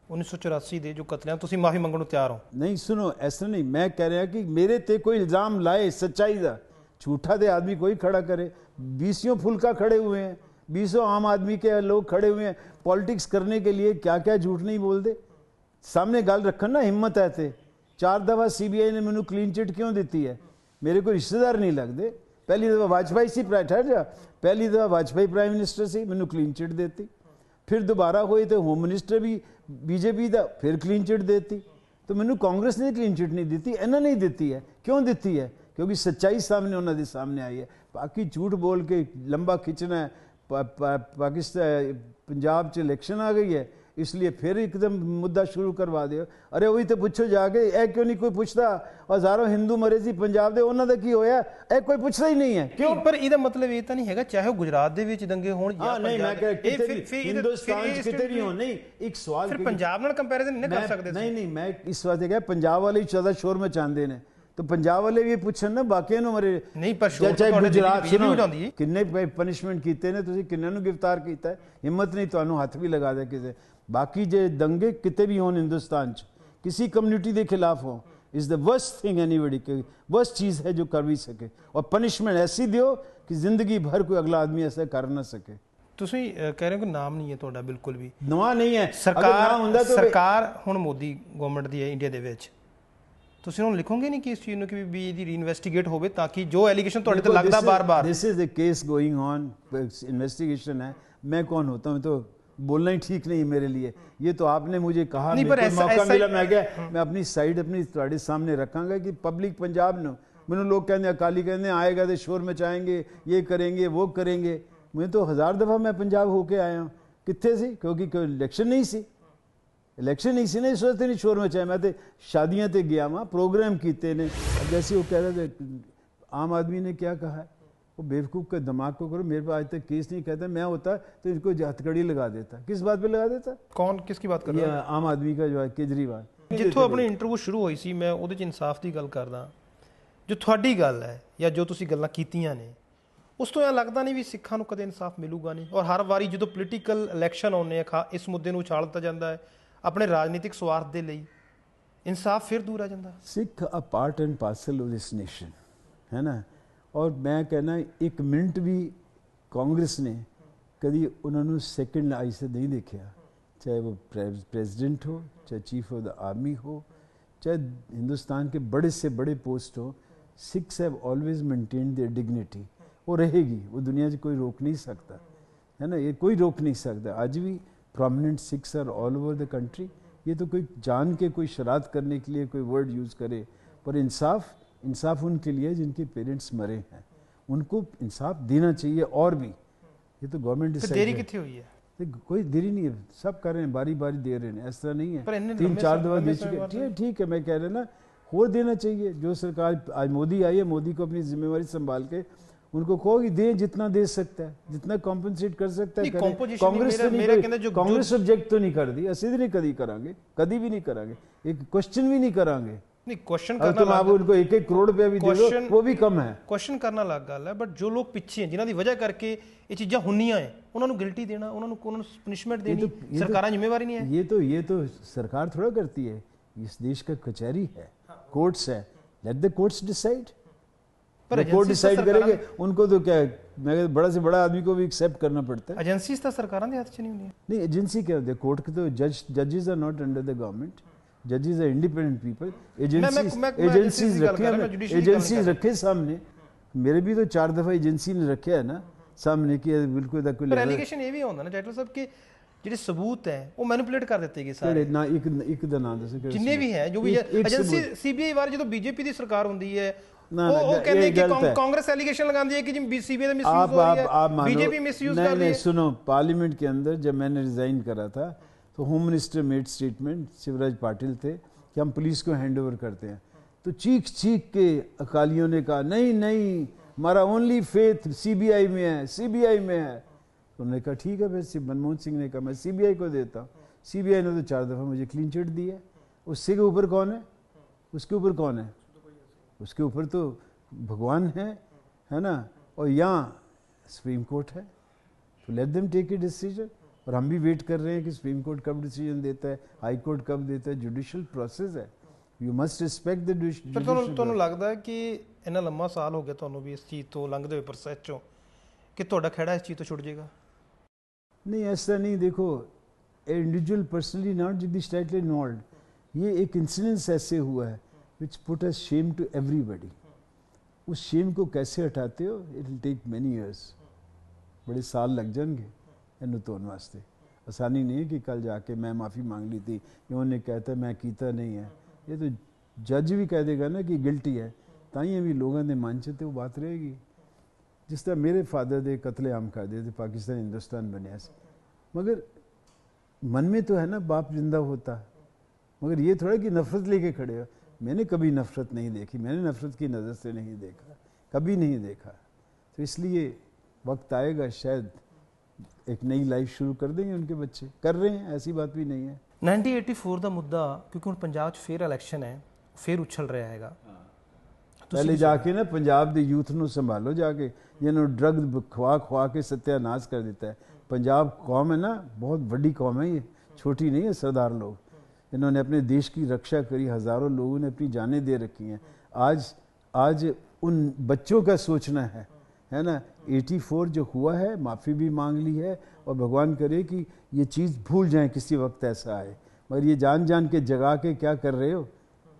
1984 ਦੇ ਜੋ ਕਤਲਿਆਂ ਤੁਸੀਂ ਮਾਫੀ ਮੰਗਣ ਨੂੰ ਤਿਆਰ ਹੋ? नहीं सुनो, ऐसा नहीं, मैं कह रहा कि मेरे ते कोई इल्ज़ाम लाए सच्चाई का, झूठा दे आदमी कोई खड़ा करे। 20 फुलका खड़े हुए हैं, 20 आम आदमी के लोग खड़े हुए हैं पॉलिटिक्स करने के लिए, क्या क्या झूठ नहीं बोलते। सामने गल रखन ना, हिम्मत है तो 4 दफ़ा CBI ने मैनू क्लीन चिट क्यों दी है? मेरे कोई रिश्तेदार नहीं लगते। पहली दफ़ा वाजपेयी सी पहली दफ़ा वाजपेयी प्राइम मिनिस्टर से मैनू क्लीन चिट देती, फिर दोबारा हुई तो होम मिनिस्टर भी बीजेपी का, फिर क्लीन चिट देती। तो मैनू कांग्रेस ने क्लीन चिट नहीं दी, इन्होंने नहीं दी है। क्यों दी है? क्योंकि सच्चाई सामने उन्होंने सामने आई है। बाकी झूठ बोल के लंबा खिंचना है। पाकिस्तान पंजाब च इलेक्शन आ गई है, इसलिए फिर एकदम मुद्दा शुरू करवा दियो। अरे वही तो पूछो जाके, ए क्यों नहीं कोई पूछता? हज़ारों हिंदू मरे सी पंजाब दे, उन्हां दा की होया? ए कोई पूछता ही नहीं है। क्यों? पर ਇਹਦਾ ਮਤਲਬ ਇਹ ਤਾਂ ਨਹੀਂ ਹੈਗਾ ਚਾਹੇ ਉਹ ਗੁਜਰਾਤ ਦੇ ਵਿੱਚ ਦੰਗੇ ਹੋਣ ਜਾਂ नहीं, मैं कह हिंदुस्तान च किते नहीं हो। नहीं, एक सवाल ਫਿਰ ਪੰਜਾਬ ਨਾਲ ਕੰਪੈਰੀਜ਼ਨ ਨਹੀਂ ਕਰ ਸਕਦੇ। नहीं, मैं इस वास्ते कहा पंजाब वाले ही ज़्यादा शोर मचाते हैं, तो पंजाब वाले भी पूछन ना बाकी मरे नहीं। पर गुजरात किन्ने पनिशमेंट किए ने, तुसीं किन्ने नूं गिरफ्तार किया है? हिम्मत नहीं तुहानूं हथ भी लगा दे किसे। बाकी जे दंगे किते भी होन हिंदुस्तान च, किसी कम्यूनिटी के खिलाफ हो, is the worst thing anybody के, वर्स्ट चीज़ है जो कर भी सके, और पनिशमेंट ऐसी दियो कि ज़िंदगी भर कोई अगला आदमी ऐसा कर ना सके। ਤੁਸੀਂ ਕਹਿ ਰਹੇ ਹੋ ਕਿ ਨਾਮ ਨਹੀਂ ਹੈ ਤੁਹਾਡਾ ਬਿਲਕੁਲ ਵੀ, ਨਵਾਂ ਨਹੀਂ ਹੈ। ਸਰਕਾਰ ਹੁਣ ਮੋਦੀ ਗਵਰਨਮੈਂਟ ਦੀ ਹੈ ਇੰਡੀਆ ਦੇ ਵਿੱਚ, ਤੁਸੀਂ ਉਹਨੂੰ ਲਿਖੋਗੇ ਨਹੀਂ ਕਿ ਇਸ ਚੀਜ਼ ਨੂੰ ਕਿ ਵੀ ਇਹਦੀ ਰੀਇਨਵੈਸਟੀਗੇਟ ਹੋਵੇ ਤਾਂ ਕਿ ਜੋ ਐਲੀਗੇਸ਼ਨ ਤੁਹਾਡੇ ਤੇ ਲੱਗਦਾ ਬਾਰ-ਬਾਰ। This is the case going on, investigation है। मैं कौन होता हूँ तो बोलना ही ठीक नहीं मेरे लिए। ये तो आपने मुझे कहा, मौका मिला, मैं गया, मैं अपनी साइड अपनी ਤੁਹਾਡੇ सामने रखांगा कि पब्लिक पंजाब ने मैंने लोग कहते अकाली कहते आएगा तो शोर मचाएंगे, ये करेंगे वो करेंगे। मैं तो 1000 दफ़ा मैं पंजाब होके आया हूँ, कितने सी, क्योंकि कोई इलेक्शन नहीं सी, इलेक्शन नहीं सी ना, इस वजह नहीं शोर मचाया। मैं तो शादियाँ ते गया वहाँ, प्रोग्राम किए ने। जैसे वो कह रहे थे आम आदमी ने क्या कहा है, वो बेवकूफ़ के दिमाग को करो। मेरे पास आज तक केस नहीं कहता, मैं होता तो इनको हथकड़ी लगा देता। किस बात पे लगा देता? कौन, किसकी बात कर रहे हैं? आम आदमी का जो है केजरीवाल। जिथों अपनी इंटरव्यू शुरू हुई सी, मैं ਉਹਦੇ 'ਚ इंसाफ की गल करदा, जो ਤੁਹਾਡੀ ਗੱਲ है या जो ਤੁਸੀਂ ਗੱਲਾਂ ਕੀਤੀਆਂ ਨੇ, ਉਸ ਤੋਂ ਇਹ ਲੱਗਦਾ ਨਹੀਂ ਵੀ ਸਿੱਖਾਂ ਨੂੰ ਕਦੇ ਇਨਸਾਫ ਮਿਲੂਗਾ ਨਹੀਂ। ਔਰ ਹਰ ਵਾਰੀ ਜਦੋਂ ਪੋਲੀਟੀਕਲ ਇਲੈਕਸ਼ਨ ਆਉਂਦੇ ਆ, ਇਸ ਮੁੱਦੇ ਨੂੰ ਉਛਾਲ ਦਿੱਤਾ ਜਾਂਦਾ ਹੈ ਆਪਣੇ ਰਾਜਨੀਤਿਕ ਸਵਾਰਥ ਦੇ ਲਈ, ਇਨਸਾਫ ਫਿਰ ਦੂਰ ਆ ਜਾਂਦਾ। Sikh a part and parcel of this nation है ना। और मैं कहना एक मिनट भी कांग्रेस ने कभी उन्होंने सेकंड आई से नहीं देखा, चाहे वो प्रेसिडेंट हो, चाहे चीफ ऑफ द आर्मी हो, चाहे हिंदुस्तान के बड़े से बड़े पोस्ट हो। Sikhs have always maintained there dignity. वो रहेगी, वो दुनिया से कोई रोक नहीं सकता है ना, ये कोई रोक नहीं सकता। आज भी prominent Sikhs are all over the country. ये तो कोई जान के कोई शरारत करने के लिए कोई वर्ड यूज़ करे, पर इंसाफ उनके लिए जिनके पेरेंट्स मरे हैं, उनको इंसाफ देना चाहिए। और भी ये तो गवर्नमेंट डिसाइड, देरी कितनी हुई है? कोई देरी नहीं है, सब कर रहे हैं, बारी बारी दे रहे हैं, ऐसा नहीं है 3-4 दफा दे चुके। ठीक है, मैं कह रहा ना, हो देना चाहिए। जो सरकार आज मोदी आई है, मोदी को अपनी जिम्मेवारी संभाल के उनको कहो कि दे जितना दे सकता है, जितना कॉम्पनसेट कर सकता है। कांग्रेस ऑब्जेक्ट तो नहीं कर दी, असि नहीं कभी करांगे, कभी भी नहीं करांगे, एक क्वेश्चन भी नहीं करांगे। नहीं, क्वेश्चन करना तुम आप उनको 1-1 करोड़ रुपया भी दे दो, वो भी कम है। क्वेश्चन करना अलग गल है, बट जो लोग पिछे हैं, जिन्हां दी वजह करके ये चीज़ां होनियां है, उन्हां नूं गिल्टी देना, उन्हां नूं पनिशमेंट देनी सरकारां जिम्मेवारी नहीं है। ये तो सरकार थोड़ा करती है, इस देश का कचहरी है, कोर्ट्स है, let the courts decide. Court decide करेंगे, उनको तो क्या है, मैं बड़ा से बड़ा आदमी को भी एक्सेप्ट करना पड़ता है। एजेंसीज तो सरकारां दे हाथ च नहीं होंदी। नहीं, एजेंसी क्या होती है, कोर्ट के तो जजेस are not under the government, जजेस आर इंडिपेंडेंट पीपल। एजेंसीज रखे सामने, मेरे भी तो 4 दफा एजेंसी ने रखे है ना सामने कि बिल्कुल एलिगेशन ये भी होता ना टाइटल साहब के ਜਿਹੜੇ ਸਬੂਤ ਹੈ ਉਹ ਮੈਨੀਪੂਲੇਟ ਕਰ ਦਿੱਤੇ ਗਏ ਸਾਰੇ ਨਾ। ਇੱਕ ਦਾ ਨਾਮ ਦੱਸੋ ਜਿੰਨੇ ਵੀ ਹੈ, ਜੋ ਵੀ ਏਜੰਸੀ ਸੀਬੀਆਈ ਵਾਰ ਜਦੋਂ ਬੀਜੇਪੀ ਦੀ ਸਰਕਾਰ ਹੁੰਦੀ ਹੈ, ਉਹ ਕਹਿੰਦੇ ਕਿ कांग्रेस एलिगेशन लगाती है कि जी सीबीआई का मिसयूज हो रही है, बीजेपी मिसयूज कर रही है। सुनो, पार्लियामेंट के अंदर जब मैंने रिजाइन करा था तो home minister made statement, Shivraj Patil थे, कि हम पुलिस को हैंड ओवर करते हैं। तो चीख के अकालियों ने कहा नहीं हमारा ओनली फेथ सीबीआई में है, सीबीआई में है। उन्होंने कहा ठीक है, फिर मनमोहन सिंह ने कहा मैं सीबीआई को देता हूँ। सीबीआई ने तो 4 दफ़ा मुझे क्लीन चिट दी है। उससे के ऊपर कौन है, उसके ऊपर कौन है? उसके ऊपर तो भगवान है ना। और यहाँ सुप्रीम कोर्ट है, तो let them take a decision. और हम भी वेट कर रहे हैं कि सुप्रीम कोर्ट कब डिसीजन देता है, हाई कोर्ट कब देता है। जुडिशियल प्रोसेस है, you must respect the judicial. ਤੁਹਾਨੂੰ ਲੱਗਦਾ है कि ਇੰਨਾ ਲੰਮਾ ਸਾਲ ਹੋ ਗਿਆ ਤੁਹਾਨੂੰ ਵੀ ਇਸ ਚੀਜ਼ ਤੋਂ ਲੰਘਦੇ ਹੋਏ ਪ੍ਰੋਸੈਸ ਚੋਂ, कि ਤੁਹਾਡਾ ਖਹਿੜਾ ਇਸ ਚੀਜ਼ ਤੋਂ ਛੁੱਟ ਜਾਏਗਾ? नहीं, ऐसा नहीं। देखो, individual personally not Jagdish Tytler involve, ये एक इंसिडेंस ऐसे हुआ है which put us shame to everybody. उस शेम को कैसे हटाते हो, it will take many years, बड़े साल लग जाएंगे इन्हों धोने वास्ते। आसानी नहीं है कि कल जाके मैं माफ़ी मांग ली थी, उन्होंने कहता मैं कीता नहीं है। ये तो जज भी कह देगा ना कि गिल्टी है, ताई भी लोगों के मन च वो बात रहेगी। जिस तरह मेरे फादर दे कत्लेआम कर दे थे, पाकिस्तान हिंदुस्तान बनया से, मगर मन में तो है ना बाप जिंदा होता, मगर ये थोड़ा कि नफरत लेके खड़े हो। मैंने कभी नफरत नहीं देखी, मैंने नफरत की नज़र से नहीं देखा, कभी नहीं देखा। तो इसलिए वक्त आएगा, शायद एक नई लाइफ शुरू कर देंगे उनके बच्चे, कर रहे हैं, ऐसी बात भी नहीं है। 1984 का मुद्दा, क्योंकि हम पंजाब फिर इलेक्शन है, फिर उछल रहा है। पहले जाके ना पंजाब के यूथ ਨੂੰ संभालो, जाके जिन्होंने ड्रग खवा के सत्यानाश कर देता है। पंजाब कौम है ना, बहुत बड़ी कौम है, ये छोटी नहीं है। सरदार लोग इन्होंने अपने देश की रक्षा करी, हज़ारों लोगों ने अपनी जानें दे रखी हैं। आज आज उन बच्चों का सोचना है ना। 84 जो हुआ है, माफ़ी भी मांग ली है, और भगवान करे कि ये चीज़ भूल जाएं किसी वक्त ऐसा आए। मगर ये जान जान के जगा के क्या कर रहे हो?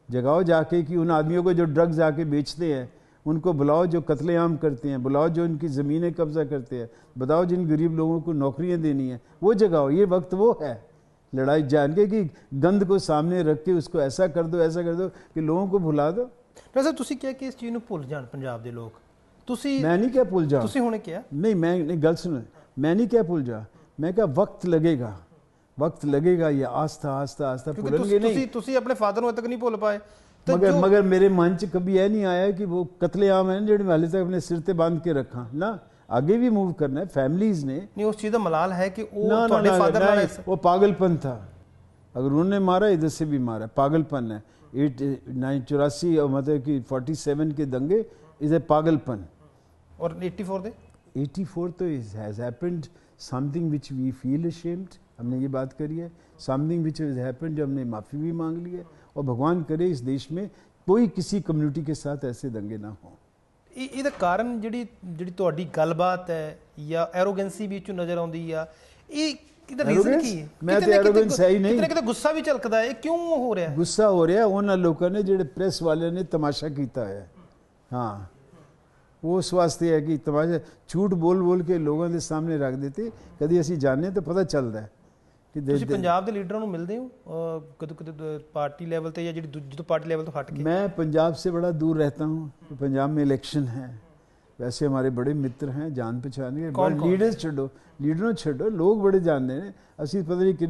जगाओ जाके कि उन आदमियों को जो ड्रग्स आके बेचते हैं उनको बुलाओ, जो कत्लेआम करते हैं बुलाओ, जो इनकी ज़मीनें कब्जा करते हैं बताओ, जिन गरीब लोगों को नौकरियां देनी है वो जगाओ। ये वक्त वो है लड़ाई जान के कि गंद को सामने रख के उसको ऐसा कर दो कि लोगों को भुला दो। ਡਾਕਟਰ ਸਾਹਿਬ ਤੁਸੀਂ ਕਿਹਾ ਕਿ ਇਸ ਚੀਜ਼ ਨੂੰ ਭੁੱਲ ਜਾਣ ਪੰਜਾਬ ਦੇ ਲੋਕ, ਤੁਸੀਂ मैं नहीं क्या भूल जाऊँ, ਤੁਸੀਂ ਹੁਣੇ ਕਿਹਾ नहीं मैं नहीं, गल सुनो, मैं नहीं क्या भूल जा, मैं क्या वक्त लगेगा, ये आस्था आस्था आस्था ਕਿਉਂਕਿ भूलेंगे नहीं। ਤੁਸੀਂ ਆਪਣੇ ਫਾਦਰ ਨੂੰ ਅਜੇ ਤੱਕ ਨਹੀਂ ਭੁੱਲ ਪਾਏ। ਤੇ मगर मेरे मन च कभी यह नहीं आया कि वो कत्लेआम है जो हाले तक अपने सिर ते बांध के रखा ना, आगे भी मूव करना है। फैमिलीज ने ਨਹੀਂ ਉਸ ਚੀਜ਼ ਦਾ ਮਲਾਲ ਹੈ ਕਿ ਉਹ ना, ਤੁਹਾਡੇ ਫਾਦਰ ਨਾਲ वो पागलपन था। अगर उन्होंने मारा इधर से भी मारा, पागलपन है। 84 मतलब कि 47 के दंगे इज ए पागलपन। और 84 ਦੇ 84 तो has happened something which we feel ashamed, हमने ये बात करी है। समथिंग विच हैज हैपेंड जो हमने माफ़ी भी मांग ली है, और भगवान करे इस देश में कोई किसी कम्युनिटी के साथ ऐसे दंगे ना हों। ਇਹਦਾ ਕਾਰਨ ਜਿਹੜੀ ਤੁਹਾਡੀ ਗੱਲਬਾਤ ਹੈ ਜਾਂ ਐਰੋਗੈਂਸੀ ਵਿੱਚੋਂ ਨਜ਼ਰ ਆਉਂਦੀ ਆ, ਇਹ ਇਹਦਾ ਰੀਜ਼ਨ ਕੀ ਹੈ? मैं तो एरोगेंस है ही नहीं। ਕਿਤੇ ਗੁੱਸਾ ਵੀ ਝਲਕਦਾ ਹੈ, ਇਹ ਕਿਉਂ ਹੋ ਰਿਹਾ? गुस्सा हो रहा है उन्होंने लोगों ने जो प्रेस वाले ने तमाशा किया है। हाँ, वो उस वास्ते है कि तमाशा झूठ बोल के लोगों के सामने रख देते, कभी असी जाने तो पता चलता है कि ਤੁਸੀਂ ਪੰਜਾਬ ਦੇ ਲੀਡਰਾਂ ਨੂੰ ਮਿਲਦੇ ਹੋ ਕਦੇ ਪਾਰਟੀ ਲੈਵਲ ਤੇ ਜਾਂ ਜਿਹੜੀ ਜਦੋਂ ਪਾਰਟੀ ਲੈਵਲ ਤੋਂ ਹਟ ਕੇ? मैं पंजाब से बड़ा दूर रहता हूँ, तो पंजाब में इलेक्शन है। वैसे हमारे बड़े मित्र हैं, जान पहचान के। लीडर्स छो, लीडरों छो, लोग बड़े जानते हैं। असी पता नहीं कि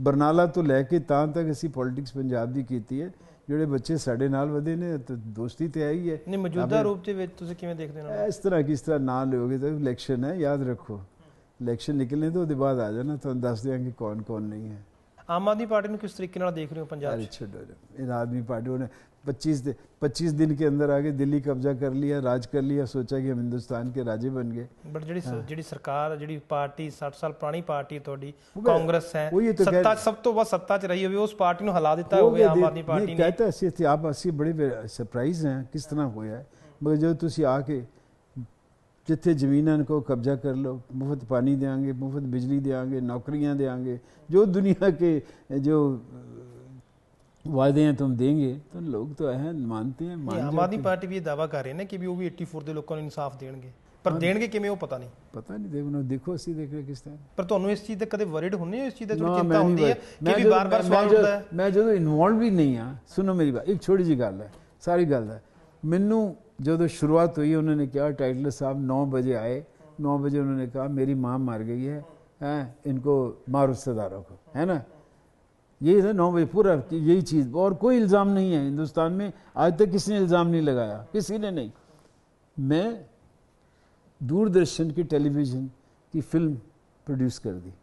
बरनाला तो लैके तां तक असी पॉलिटिक्स पंजाब की कीती है। ਜਿਹੜੇ ਬੱਚੇ ਸਾਡੇ ਨਾਲ ਵਧੇ ਨੇ ਤਾਂ ਦੋਸਤੀ ਤੇ ਆਈ ਹੈ। ਨਹੀਂ, ਮੌਜੂਦਾ ਰੂਪ ਦੇ ਵਿੱਚ ਤੁਸੀਂ ਕਿਵੇਂ ਦੇਖਦੇ ਹੋ? ਇਸ ਤਰ੍ਹਾਂ ਕਿਸ ਤਰ੍ਹਾਂ ਨਾ ਲਿਓਗੇ ਤਾਂ ਇਲੈਕਸ਼ਨ ਹੈ, ਯਾਦ ਰੱਖੋ। ਇਲੈਕਸ਼ਨ ਨਿਕਲਣੇ ਤੋਂ ਉਹਦੇ ਬਾਅਦ ਆ ਜਾਣਾ, ਤੁਹਾਨੂੰ ਦੱਸ ਦਿਆਂਗੇ ਕੌਣ ਕੌਣ ਨਹੀਂ ਹੈ। ਆਮ ਆਦਮੀ ਪਾर्टी ਨੂੰ ਕਿਸ ਤਰੀਕੇ ਨਾਲ ਦੇਖ ਰਹੇ ਹੋ ਪੰਜਾਬ 'ਚ? छोड़ो, इन आदमी पार्टियों ने 25 दिन के अंदर आके दिल्ली कब्जा कर लिया, राज कर लिया, सोचा कि हम हिंदुस्तान के राजे बन गए। बट ਜਿਹੜੀ ਸਰਕਾਰ, ਜਿਹੜੀ ਪਾਰਟੀ 60 ਸਾਲ ਪੁਰਾਣੀ ਪਾਰਟੀ ਤੁਹਾਡੀ ਕਾਂਗਰਸ ਹੈ, ਸੱਤਾ ਸਭ ਤੋਂ ਵੱਧ ਸੱਤਾ 'ਚ ਰਹੀ ਹੋਵੇ, ਉਸ ਪਾਰਟੀ ਨੂੰ ਹਿਲਾ ਦਿੱਤਾ ਹੋਵੇ ਆਮ ਆਦਮੀ ਪਾਰਟੀ ਨੇ। कहता ਅਸੀਂ ਆਪ ਅਸੀਂ ਬੜੇ ਸਰਪ੍ਰਾਈਜ਼ हैं किस तरह ਹੋਇਆ ਹੈ। ਮਗਰ ਜਦੋਂ ਤੁਸੀਂ ਆ ਕੇ जिथे ਜ਼ਮੀਨਾਂ को कब्जा कर लो, मुफ्त पानी देंगे, मुफ्त बिजली देंगे, नौकरियां देंगे, जो दुनिया के जो वादे हैं तुम देंगे, तो लोग तो है मानते हैं। आम आदमी पार्टी भी ये दावा कर रहे हैं कि भी वो भी 84 ਦੇ ਲੋਕਾਂ ਨੂੰ ਇਨਸਾਫ ਦੇਣਗੇ, ਪਰ ਦੇਣਗੇ ਕਿਵੇਂ ਉਹ ਪਤਾ ਨਹੀਂ। देखो ਅਸੀਂ ਦੇਖ ਰਹੇ ਕਿਸ ਤਰ੍ਹਾਂ। ਪਰ ਤੁਹਾਨੂੰ ਇਸ ਚੀਜ਼ ਤੇ ਕਦੇ ਵਰਿਡ ਹੁੰਨੇ ਹੋ? ਇਸ ਚੀਜ਼ ਤੇ ਥੋੜੀ ਚਿੰਤਾ ਹੁੰਦੀ ਹੈ ਕਿ ਵੀ ਬਾਰ-ਬਾਰ ਸਵਾਲ ਉੱਠਦਾ ਹੈ? ਮੈਂ ਜਦੋਂ ਇਨਵੋਲਵ ਵੀ ਨਹੀਂ ਆ, ਸੁਣੋ ਮੇਰੀ ਬਾਤ, ਇੱਕ ਛੋਟੀ ਜੀ ਗੱਲ ਹੈ, ਸਾਰੀ ਗੱਲ ਹੈ। ਮੈਨੂੰ ਜਦੋਂ शुरुआत हुई उन्होंने कहा, टाइटलर साहब 9 बजे आए, 9 बजे उन्होंने कहा मेरी माँ मर गई है, इनको मारो रिश्तेदारों को, है ना। यही था 9 बजे पूरा यही चीज़, और कोई इल्ज़ाम नहीं है हिंदुस्तान में आज तक किसी ने इल्ज़ाम नहीं लगाया, किसी ने नहीं। मैं दूरदर्शन की टेलीविज़न की फिल्म प्रोड्यूस कर दी,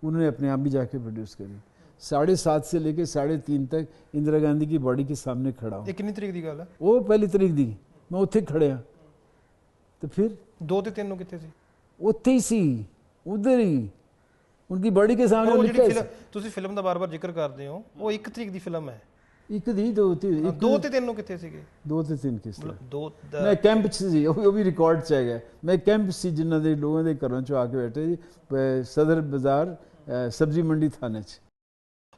उन्होंने अपने आप भी जाके प्रोड्यूस करी। 7:30 से लेकर 3:30 तक इंदिरा गांधी की बॉडी के सामने खड़ा हूँ। कितनी तरीक की गल है? वो पहली तरीक दी, मैं उत्थे खड़े हाँ। तो फिर 2 ਤੇ 3 ਨੂੰ ਕਿੱਥੇ ਸੀ? उत्थे ही सी, उधर ही उनकी बॉडी के सामने लिखा है। ਤੁਸੀਂ ਫਿਲਮ ਦਾ ਬਾਰ-ਬਾਰ ਜ਼ਿਕਰ ਕਰਦੇ ਹੋ, ਉਹ 1 ਤਰੀਕ ਦੀ ਫਿਲਮ ਹੈ। ਇੱਕ ਦੀ 2 ਤੇ 3 ਨੂੰ ਕਿੱਥੇ ਸੀਗੇ? 2 ਤੇ 3 ਕਿਸ ਤਰ੍ਹਾਂ? 2 ਮੈਂ ਕੈਂਪ 'ਚ ਸੀ, ਉਹ ਵੀ ਰਿਕਾਰਡ 'ਚ ਹੈਗਾ। ਮੈਂ ਕੈਂਪ ਸੀ ਜਿਨ੍ਹਾਂ ਦੇ ਲੋਕਾਂ ਦੇ ਘਰੋਂ 'ਚੋਂ ਆ ਕੇ ਬੈਠੇ ਜੀ, ਸਦਰ ਬਾਜ਼ਾਰ ਸਬਜ਼ੀ ਮੰਡੀ ਥਾਣੇ 'ਚ।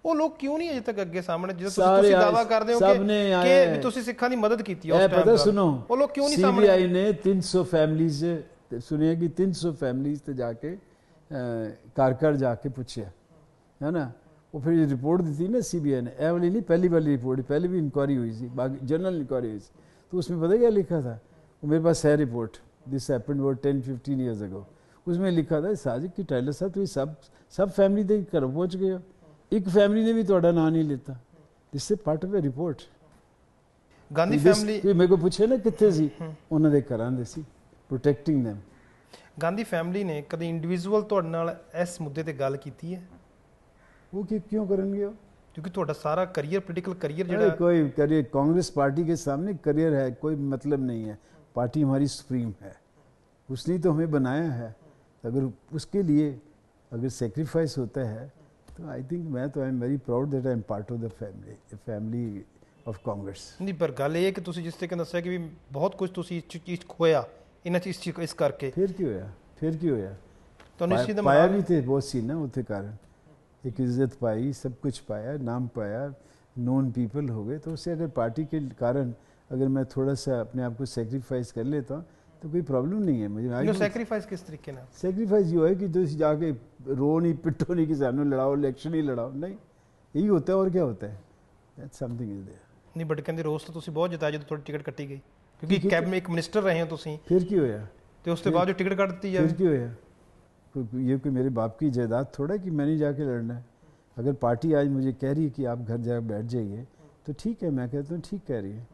ਉਹ ਲੋਕ ਕਿਉਂ ਨਹੀਂ ਅਜੇ ਤੱਕ ਅੱਗੇ ਸਾਹਮਣੇ, ਜਦੋਂ ਤੁਸੀਂ ਦਾਵਾ ਕਰਦੇ ਹੋ ਕਿ ਵੀ ਤੁਸੀਂ ਸਿੱਖਾਂ ਦੀ ਮਦਦ ਕੀਤੀ ਉਸ ਟਾਈਮ? ਪਤਾ ਸੁਣੋ, ਉਹ ਲੋਕ ਕਿਉਂ ਨਹੀਂ ਸਾਹਮਣੇ? ਸੀਬੀਆਈ ਨੇ 300 ਫੈਮਲੀਜ਼ ਸੁਣਿਆ ਕਿ 300 ਫੈਮਲੀਜ਼ ਤੇ ਜਾ ਕੇ ਘਰ ਜਾ ਕੇ ਪੁੱਛਿਆ, है ना। वो फिर रिपोर्ट दी थी ना सीबीआई ने, ए वाली नहीं, पहली वाली रिपोर्ट, पहले भी इंक्वायरी हुई थी, बाकी जनरल इंक्वायरी हुई थी, तो उसमें पता क्या लिखा था? वो मेरे पास है रिपोर्ट, दिस हैपेंड वो 10-15 ईयर्स अगो। उसमें लिखा था साजिद की टाइलर साहब तुम सब फैमिली के घर पहुँच गए हो, एक फैमिली ने भी थोड़ा नाम नहीं लेता। This is part of A report. Gandhi family मेरे को पूछे ना कितने सी, उन्होंने घरां दे सी, प्रोटेक्टिंग देम। गांधी फैमिली ने कभी इंडिविजुअल ਤੁਹਾਡੇ ਨਾਲ ਇਸ ਮੁੱਦੇ ਤੇ ਗੱਲ ਕੀਤੀ ਹੈ? वो क्यों करेंगे वो? क्योंकि ਤੁਹਾਡਾ सारा करियर, पॉलिटिकल करियर ਜਿਹੜਾ कोई करियर कांग्रेस पार्टी के सामने करियर है, कोई मतलब नहीं है। पार्टी हमारी सुप्रीम है, उसने तो हमें बनाया है। अगर उसके लिए अगर सेक्रीफाइस होता है तो आई थिंक मैं तो I am very proud that I am part of the family of Congress. नहीं पर गल ये कि तुसी जिस तरीके दस्सिया कि भी बहुत कुछ तुसी इस चीज़ खोया इन्हां चीज़ इस करके फिर की होया तो निश्चित पाया भी थे बहुत सी ना उसके कारण, एक इज्जत पाई, सब कुछ पाया, नाम पाया, नोन पीपल हो गए। तो उससे अगर पार्टी के कारण अगर मैं थोड़ा सा अपने आप को सेक्रीफाइस कर लेता हूँ तो कोई प्रॉब्लम नहीं है मुझे। सैक्रीफाइस किस तरीके ना? सेक्रीफाइस ये है कि तुम जाके रो नहीं पिटो नहीं कि सामने लड़ाओ, इलेक्शन ही लड़ाओ, नहीं यही होता है और क्या होता है। That's something is there. नहीं बट कहते रोज तो तुसी बहुत जिताया जो थोड़ी टिकट कट्टी गई क्योंकि कैबिनेट एक मिनिस्टर रहे हो तुसी, फिर की होया तो उसके बाद जो टिकट कट दी फिर की होया। ये कोई मेरे बाप की जायदाद थोड़ा कि मैंने जाके लड़ना है। अगर पार्टी आज मुझे कह रही है कि आप घर जाकर बैठ जाइए तो ठीक है, मैं कहता हूँ ठीक कह रही है,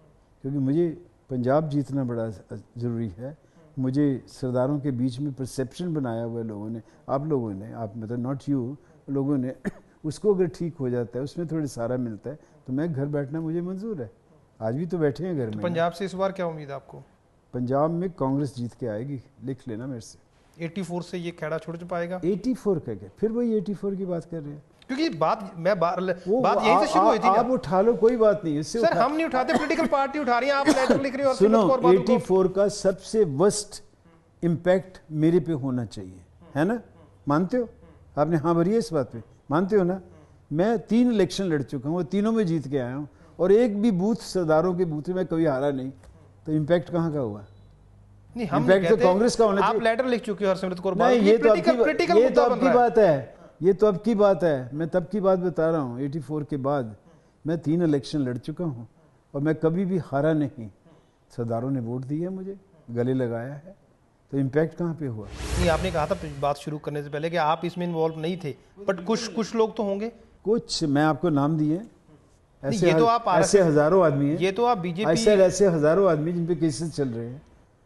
क्योंकि मुझे पंजाब जीतना बड़ा ज़रूरी है। मुझे सरदारों के बीच में परसेप्शन बनाया हुआ लोगों ने, आप लोगों ने, आप मतलब नॉट यू लोगों ने, उसको अगर ठीक हो जाता है, उसमें थोड़ी सहारा मिलता है, तो मैं घर बैठना मुझे मंजूर है। आज भी तो बैठे हैं घर में। पंजाब से इस बार क्या उम्मीद है आपको? पंजाब में कांग्रेस जीत के आएगी, लिख लेना मेरे से। 84 से ये खेड़ा छुड़ पाएगा? 84 का क्या, फिर वही 84 की बात कर रहे हैं, क्योंकि बात यहीं से शुरू हुई थी। आप उठा लो, कोई बात नहीं, इससे सर हम नहीं उठाते, पॉलिटिकल पार्टी उठा रही है, आप लेटर लिख रहे हो। सुनो, 84 का सबसे वर्स्ट इम्पैक्ट मेरे पे होना चाहिए, है ना? मानते हो? आपने हाँ भरी है इस बात पे, मानते हो ना? मैं 3 इलेक्शन लड़ चुका हूँ, तीनों में जीत के आया हूँ, और एक भी बूथ सरदारों के बूथ में कभी हारा नहीं, तो इम्पैक्ट कहाँ का हुआ? नहीं, हम इम्पैक्ट तो कांग्रेस का होना चाहिए। आप लेटर लिख चुके हो हरसिमरत कौर नहीं, ये तो आपकी बात है, ये तो अब की बात है, मैं तब की बात बता रहा हूँ। 84 के बाद मैं 3 इलेक्शन लड़ चुका हूँ और मैं कभी भी हारा नहीं। सरदारों ने वोट दिया मुझे, गले लगाया है, तो इम्पैक्ट कहाँ पे हुआ? नहीं, आपने कहा था बात शुरू करने से पहले कि आप इसमें इन्वॉल्व नहीं थे, बट कुछ लोग तो होंगे। कुछ मैं आपको नाम दिए, ऐसे ये तो आप ऐसे हजारों आदमी हैं, ये तो आप बीजेपी ऐसे हजारों आदमी जिन पे केसेस चल रहे हैं।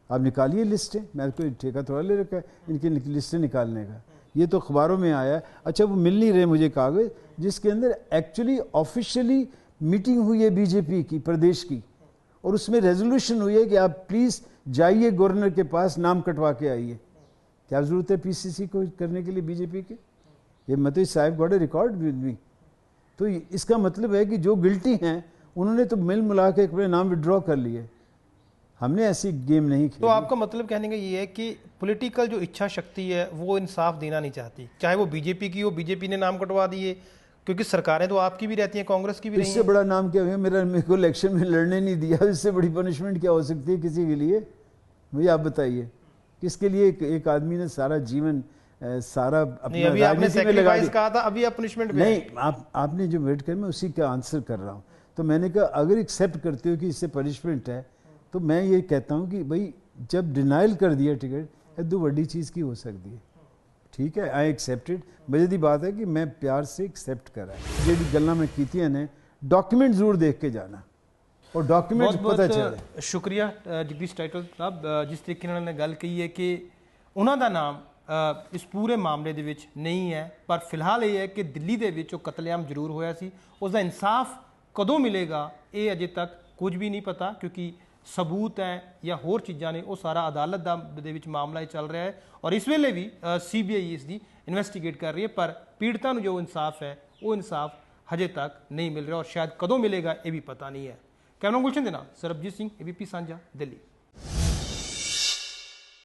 आप निकालिए लिस्टें, मैं कोई ठेका थोड़ा ले रखा है इनकी लिस्टें निकालने का। ये तो अखबारों में आया। अच्छा, वो मिल नहीं रहे मुझे कागज जिसके अंदर एक्चुअली ऑफिशियली मीटिंग हुई है बीजेपी की प्रदेश की, और उसमें रेजोल्यूशन हुई है कि आप प्लीज जाइए गवर्नर के पास, नाम कटवा के आइए। क्या जरूरत है पीसीसी को करने के लिए बीजेपी के? ये मतलब साहब got a record with me. तो इसका मतलब है कि जो गिल्टी हैं उन्होंने तो मिल मिला के अपने नाम विड्रॉ कर लिए। हमने ऐसी गेम नहीं खेली। तो आपका मतलब कहने का ये है कि पॉलिटिकल जो इच्छा शक्ति है वो इंसाफ देना नहीं चाहती, चाहे वो बीजेपी की हो, बीजेपी ने नाम कटवा दिए, क्योंकि सरकारें तो आपकी भी रहती हैं, कांग्रेस की भी नहीं है। इससे बड़ा नाम क्या है? मेरे को इलेक्शन में लड़ने नहीं दिया, इससे बड़ी पनिशमेंट क्या हो सकती है किसी के लिए? मुझे आप बताइए, किसके लिए एक आदमी ने सारा जीवन सारा अपना अभी आपने सैक्रिफाइस कहा था, अभी आप पनिशमेंट नहीं, आपने जो वेट कर, मैं उसी का आंसर कर रहा हूँ। तो मैंने कहा अगर एक्सेप्ट करते हो कि इससे पनिशमेंट है, तो मैं ये कहता हूँ कि भाई जब डिनाइल कर दिया टिकट, दो बड़ी चीज़ की हो सकती है, ठीक है, आई एक्सेप्टेड। मजे की बात है कि मैं प्यार से एक्सेप्ट करा है। जी गल्ला मैं कीतियां ने, डॉक्यूमेंट जरूर देख के जाना और डॉक्यूमेंट पता चले। शुक्रिया जगदीश टाइटल साहब, जिस तरीके ਨਾਲ ने गल कही है कि उन्हों का नाम इस पूरे मामले ਦੇ ਵਿੱਚ नहीं है, पर फिलहाल ये है कि दिल्ली ਦੇ ਵਿੱਚ ਉਹ ਕਤਲੇਆਮ ਜ਼ਰੂਰ ਹੋਇਆ ਸੀ, ਉਸ ਦਾ ਇਨਸਾਫ ਕਦੋਂ ਮਿਲੇਗਾ ਇਹ ਅਜੇ ਤੱਕ ਕੁਝ ਵੀ ਨਹੀਂ ਪਤਾ, क्योंकि सबूत है या होर चीज़ां ने वो सारा अदालत दे विच मामला चल रहा है, और इस वेले भी CBI इसकी इन्वेस्टिगेट कर रही है, पर पीड़िता को जो इंसाफ है वो इंसाफ हजे तक नहीं मिल रहा, और शायद कदों मिलेगा ये भी पता नहीं है। कैमरा गुलशन के नाम सरबजीत सिंह, ABP सांझा, दिल्ली।